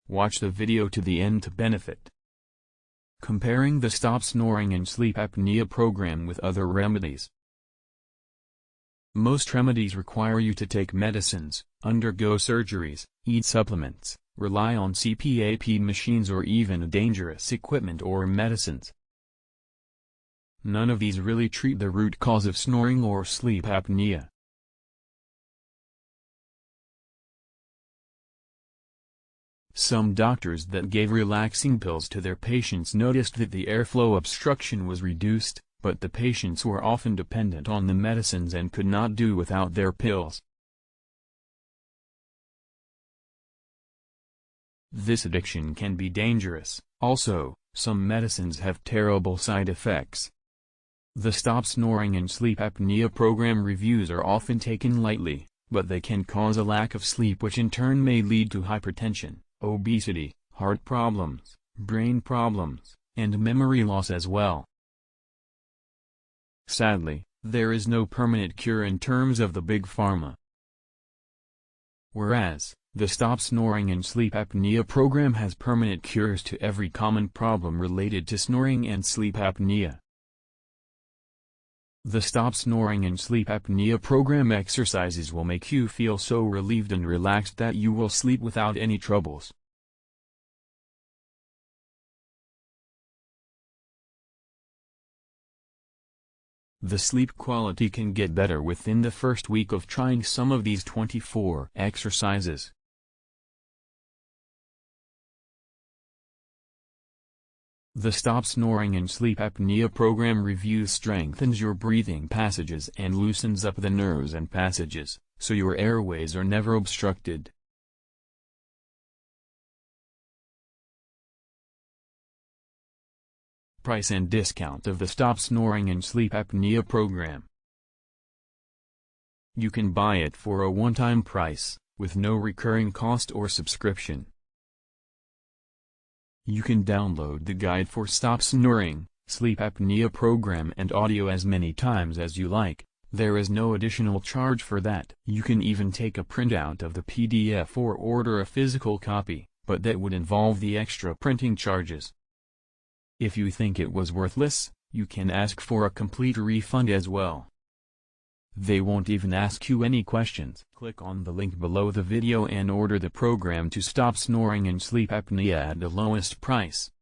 Watch the video to the end to benefit. Comparing the Stop Snoring and Sleep Apnea program with other remedies. Most remedies require you to take medicines, undergo surgeries, eat supplements, rely on CPAP machines or even dangerous equipment or medicines. None of these really treat the root cause of snoring or sleep apnea. Some doctors that gave relaxing pills to their patients noticed that the airflow obstruction was reduced, but the patients were often dependent on the medicines and could not do without their pills. This addiction can be dangerous. Also, some medicines have terrible side effects. The Stop Snoring and Sleep Apnea program reviews are often taken lightly, but they can cause a lack of sleep, which in turn may lead to hypertension, obesity, heart problems, brain problems, and memory loss as well. Sadly, there is no permanent cure in terms of the big pharma. Whereas, the Stop Snoring and Sleep Apnea program has permanent cures to every common problem related to snoring and sleep apnea. The Stop Snoring and Sleep Apnea program exercises will make you feel so relieved and relaxed that you will sleep without any troubles. The sleep quality can get better within the first week of trying some of these 24 exercises. The Stop Snoring and Sleep Apnea program review strengthens your breathing passages and loosens up the nerves and passages, so your airways are never obstructed. Price and discount of the Stop Snoring and Sleep Apnea program. You can buy it for a one-time price, with no recurring cost or subscription. You can download the guide for Stop Snoring, Sleep Apnea program and audio as many times as you like. There is no additional charge for that. You can even take a printout of the PDF or order a physical copy, but that would involve the extra printing charges. If you think it was worthless, you can ask for a complete refund as well. They won't even ask you any questions. Click on the link below the video and order the program to Stop Snoring and Sleep Apnea at the lowest price.